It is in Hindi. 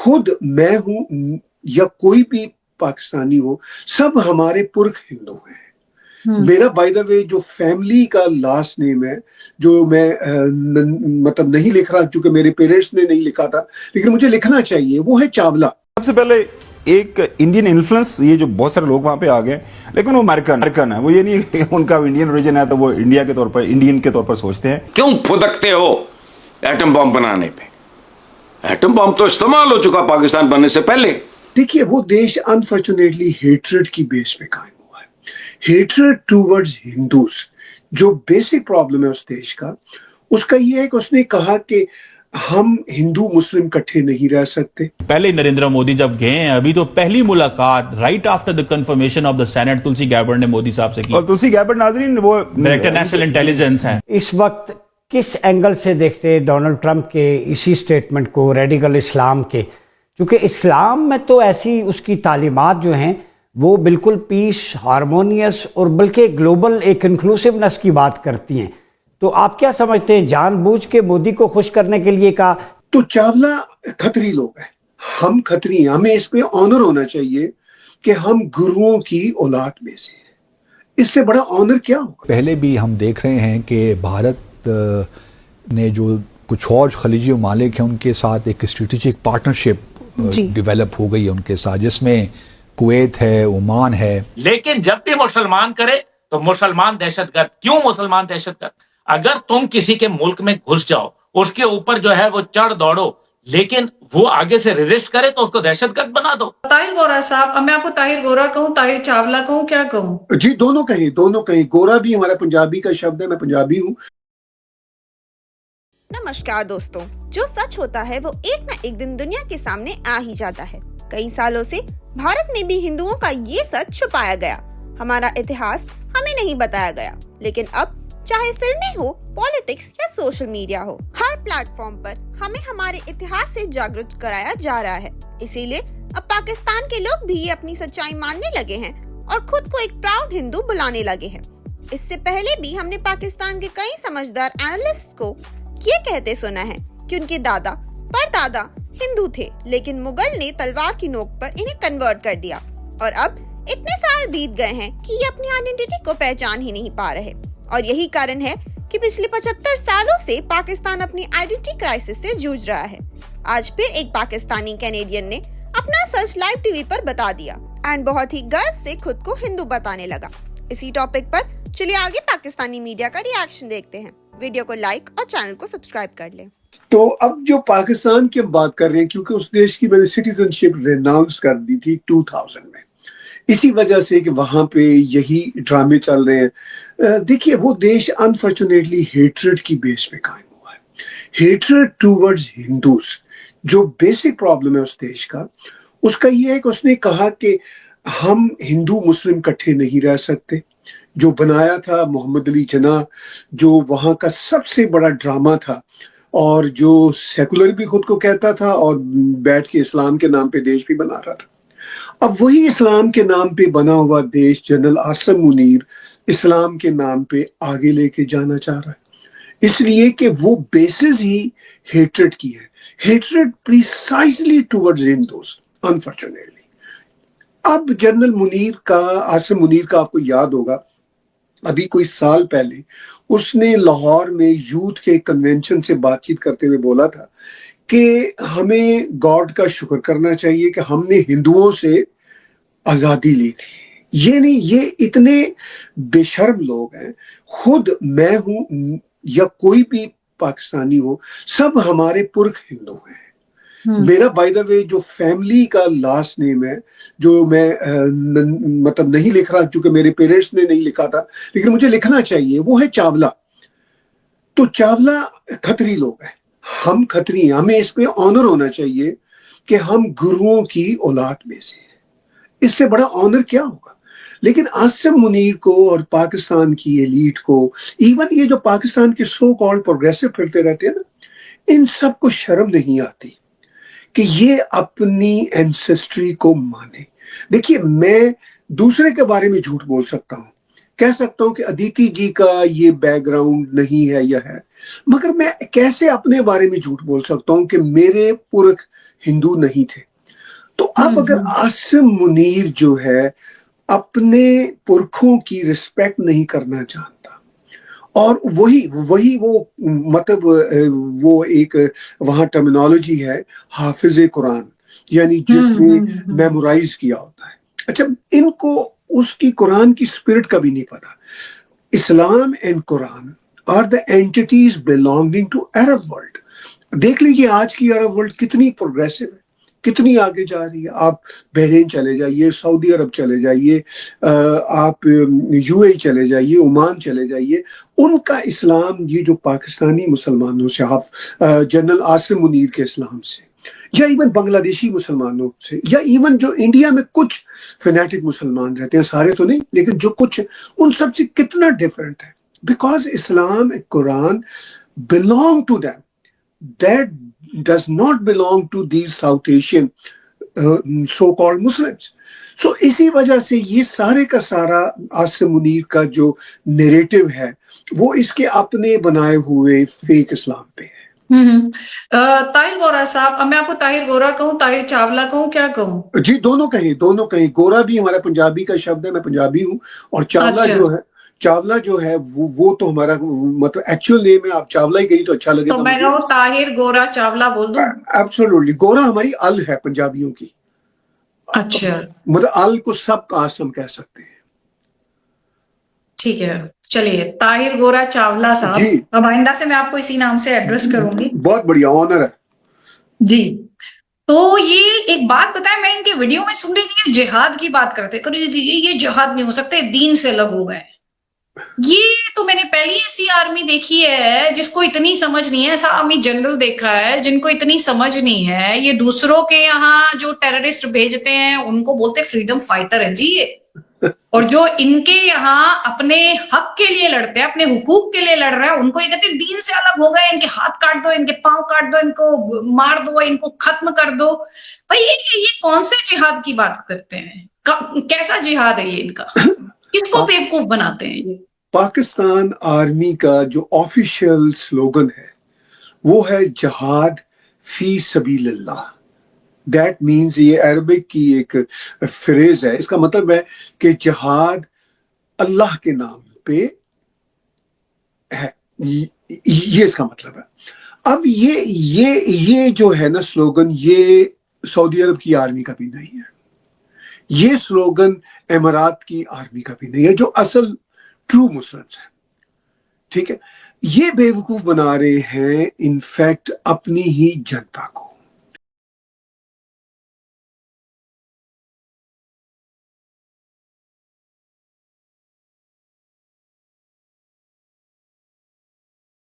खुद मैं हूं या कोई भी पाकिस्तानी हो, सब हमारे पुरख हिंदू हैं। मेरा बाय द वे जो फैमिली का लास्ट नेम है, जो मैं मतलब नहीं लिख रहा क्योंकि मेरे पेरेंट्स ने नहीं लिखा था, लेकिन मुझे लिखना चाहिए, वो है चावला। सबसे पहले एक इंडियन इन्फ्लुएंस, ये जो बहुत सारे लोग वहां पे आ गए, लेकिन वो अमेरिकन है। वो ये नहीं कि उनका इंडियन ओरिजिन है तो वो इंडिया के तौर पर, इंडियन के तौर पर सोचते हैं। क्यों फुदकते हो एटम बम बनाने पे? एटम बम तो इस्तेमाल हो चुका पाकिस्तान बनने से पहले। देखिए, वो देश अनफॉर्चुनेटली हेट्रेड की बेस पे कायम हुआ है। हेट्रेड टूवर्ड्स हिंदूज, जो बेसिक प्रॉब्लम है उस देश का, उसका ये है कि उसने कहा कि हम हिंदू मुस्लिम इकट्ठे नहीं रह सकते। पहले नरेंद्र मोदी जब गए हैं, अभी तो पहली मुलाकात right after the confirmation of the senate Tulsi Gabbard ने मोदी साहब से की। और तुलसी गैबर्ड नाजरीन वो डायरेक्टर नेशनल इंटेलिजेंस हैं। इस वक्त किस एंगल से देखते हैं डोनाल्ड ट्रंप के इसी स्टेटमेंट को, रेडिकल इस्लाम के? क्योंकि इस्लाम में तो ऐसी उसकी तालीमात जो हैं वो बिल्कुल पीस, हारमोनियस और बल्कि ग्लोबल एक इंक्लूसिवनेस की बात करती हैं। तो आप क्या समझते हैं, जानबूझ के मोदी को खुश करने के लिए कहा? तो चावला खत्री लोग हैं, हम खत्री हैं, हमें इस पे ऑनर होना चाहिए कि हम गुरुओं की औलाद में से हैं। इससे बड़ा ऑनर क्या होगा? पहले भी हम देख रहे हैं कि भारत ने जो कुछ और खलीजी ममालिक हैं उनके साथ एक स्ट्रेटेजिक पार्टनरशिप डेवलप हो गई है उनके साथ, जिसमें कुवैत है, ओमान है। लेकिन जब भी मुसलमान करे तो मुसलमान दहशतगर्द। क्यों मुसलमान दहशतगर्द? अगर तुम किसी के मुल्क में घुस जाओ, उसके ऊपर जो है वो चढ़ दौड़ो, लेकिन वो आगे से रेजिस्ट करे तो उसको दहशतगर्द बना दो। ताहिर बोरा साहब, अब मैं आपको ताहिर बोरा कहूँ, ताहिर चावला कहूँ, क्या कहूँ? जी, दोनों कहें, दोनों कहें। गोरा भी हमारा पंजाबी का शब्द है, मैं पंजाबी हूँ। नमस्कार दोस्तों, जो सच होता है वो एक न एक दिन दुनिया के सामने आ ही जाता है। कई सालों से भारत में भी हिंदुओं का ये सच छुपाया गया। हमारा इतिहास हमें नहीं बताया गया, लेकिन अब चाहे फिल्में हो, पॉलिटिक्स या सोशल मीडिया हो, हर प्लेटफॉर्म पर हमें हमारे इतिहास से जागरूक कराया जा रहा है। इसीलिए अब पाकिस्तान के लोग भी अपनी सच्चाई मानने लगे हैं और खुद को एक प्राउड हिंदू बुलाने लगे हैं। इससे पहले भी हमने पाकिस्तान के कई समझदार एनालिस्ट को ये कहते सुना है कि उनके दादा परदादा हिंदू थे, लेकिन मुगल ने तलवार की नोक पर इन्हें कन्वर्ट कर दिया और अब इतने साल बीत गए हैं कि ये अपनी आइडेंटिटी को पहचान ही नहीं पा रहे। और यही कारण है कि पिछले 75 सालों से पाकिस्तान अपनी आइडेंटिटी क्राइसिस से जूझ रहा है। आज फिर एक पाकिस्तानी कैनेडियन ने अपना सच लाइव टीवी पर बता दिया एंड बहुत ही गर्व से खुद को हिंदू बताने लगा। इसी टॉपिक पर चलिए आगे पाकिस्तानी मीडिया का रिएक्शन देखते हैं। वीडियो को लाइक और चैनल को सब्सक्राइब कर लें। तो अब जो पाकिस्तान की बात कर रहे हैं, क्योंकि उस देश की मैंने सिटीजनशिप रेनाउंस कर दी थी 2000 में, इसी वजह से कि वहां पे यही ड्रामे चल रहे हैं। देखिए, वो देश अनफॉर्चुनेटली हेट्रेड की बेस पे कायम हुआ है। हेट्रेड टूवर्ड्स हिंदूज, जो बेसिक प्रॉब्लम है उस देश का, उसका ये है कि उसने कहा कि हम हिंदू मुस्लिम इकट्ठे नहीं रह सकते। जो बनाया था मोहम्मद अली जिन्ना, जो वहां का सबसे बड़ा ड्रामा था और जो सेकुलर भी खुद को कहता था और बैठ के इस्लाम के नाम पे देश भी बना रहा था। अब वही इस्लाम के नाम पे बना हुआ देश जनरल आसिम मुनीर इस्लाम के नाम पे आगे लेके जाना चाह रहा है, इसलिए कि वो बेसिस ही हेट्रेड की है। Hatred precisely towards Hindus, unfortunately. अब जनरल मुनीर का, आसिम मुनीर का, आपको याद होगा अभी कोई साल पहले उसने लाहौर में यूथ के कन्वेंशन से बातचीत करते हुए बोला था कि हमें गॉड का शुक्र करना चाहिए कि हमने हिंदुओं से आजादी ली थी। ये नहीं, ये इतने बेशर्म लोग हैं। खुद मैं हूं या कोई भी पाकिस्तानी हो, सब हमारे पुरख हिंदू हैं। मेरा बाय द वे जो फैमिली का लास्ट नेम है, जो मैं मतलब नहीं लिख रहा क्योंकि मेरे पेरेंट्स ने नहीं लिखा था, लेकिन मुझे लिखना चाहिए, वो है चावला। तो चावला खत्री लोग हैं, हम खत्री हैं, हमें इस पे ऑनर होना चाहिए कि हम गुरुओं की औलाद में से हैं। इससे बड़ा ऑनर क्या होगा? लेकिन आसिम मुनीर को और पाकिस्तान की एलीट को, इवन ये जो पाकिस्तान के सो कॉल्ड प्रोग्रेसिव फिरते रहते हैं ना, इन सब को शर्म नहीं आती कि ये अपनी एंसेस्ट्री को माने। देखिए, मैं दूसरे के बारे में झूठ बोल सकता हूं, कह सकता हूं कि अदिति जी का ये बैकग्राउंड नहीं है या है, मगर मैं कैसे अपने बारे में झूठ बोल सकता हूं कि मेरे पुरख हिंदू नहीं थे। तो अब अगर आसिम मुनीर जो है अपने पुरखों की रिस्पेक्ट नहीं करना जानता, और वही वो मतलब वो एक वहां टर्मिनोलॉजी है हाफिज कुरान, यानी जिसने मेमोराइज किया होता है। अच्छा, इनको उसकी कुरान की स्पिरिट का भी नहीं पता। Islam and Quran are the entities belonging to Arab world. देख लीजिए आज की अरब वर्ल्ड कितनी प्रोग्रेसिव है, कितनी आगे जा रही है। आप बहरीन चले जाइए, सऊदी अरब चले जाइए, आप यूएई चले जाइए, ओमान चले जाइए, उनका इस्लाम ये जो पाकिस्तानी मुसलमानों से जनरल आसिम मुनीर के इस्लाम से, या इवन बांग्लादेशी मुसलमानों से, या इवन जो इंडिया में कुछ फैनेटिक मुसलमान रहते हैं, सारे तो नहीं लेकिन जो कुछ, उन सब से कितना डिफरेंट है। Because Islam and Quran belong to them, that does not belong to these South Asian so-called Muslims. So इसी वजह से ये सारे का सारा आसिम मुनीर का जो नैरेटिव है वो इसके अपने बनाए हुए फेक इस्लाम पे है। ताहिर गोरा साहब, अब मैं आपको ताहिर गोरा कहूँ, ताहिर चावला कहूँ, क्या कहूँ? जी दोनों कहीं। गोरा भी हमारा पंजाबी का शब्द है, मैं पंजाबी हूँ, और चावला जो है वो तो हमारा मतलब एक्चुअल नेम है। आप चावला ही गई तो अच्छा लगेगा। तो मैं कहूँ ताहिर गोरा चावला बोल दूं? एब्सोल्युटली। गोरा हमारी अल है पंजाबियों की। अच्छा, मतलब अल को सब कास्ट हम कह सकते हैं। ठीक है, चलिए ताहिर गोरा चावला साहब, अब आइंदा से मैं आपको इसी नाम से एड्रेस करूंगी। बहुत बढ़िया, ऑनर है जी। तो ये एक बात बताएं, मैं इनके वीडियो में सुन रही थी जिहाद की बात करते, ये जिहाद नहीं हो सकते, दीन से अलग हो गए। ये तो मैंने पहली ऐसी आर्मी देखी है जिसको इतनी समझ नहीं है, ऐसा आर्मी जनरल देखा है जिनको इतनी समझ नहीं है। ये दूसरों के यहाँ जो टेररिस्ट भेजते हैं उनको बोलते फ्रीडम फाइटर है जी ये, और जो इनके यहाँ अपने हक के लिए लड़ते हैं, अपने हुकूक के लिए लड़ रहे हैं, उनको ये कहते हैं दीन से अलग हो गए, इनके हाथ काट दो, इनके पांव काट दो, इनको मार दो, इनको खत्म कर दो। भाई ये कौन से जिहाद की बात करते हैं? कैसा जिहाद है ये इनका? किसको बेवकूफ बनाते हैं ये? पाकिस्तान आर्मी का जो ऑफिशियल स्लोगन है वो है जहाद फी सबीलिल्लाह। दैट मीन्स, ये अरबिक की एक फ्रेज है, इसका मतलब है कि जहाद अल्लाह के नाम पे है, ये इसका मतलब है। अब ये जो है ना स्लोगन, ये सऊदी अरब की आर्मी का भी नहीं है, ये स्लोगन इमारात की आर्मी का भी नहीं है, जो असल ट्रू मुस्लिम्स है। ठीक है, ये बेवकूफ बना रहे हैं इनफैक्ट अपनी ही जनता को।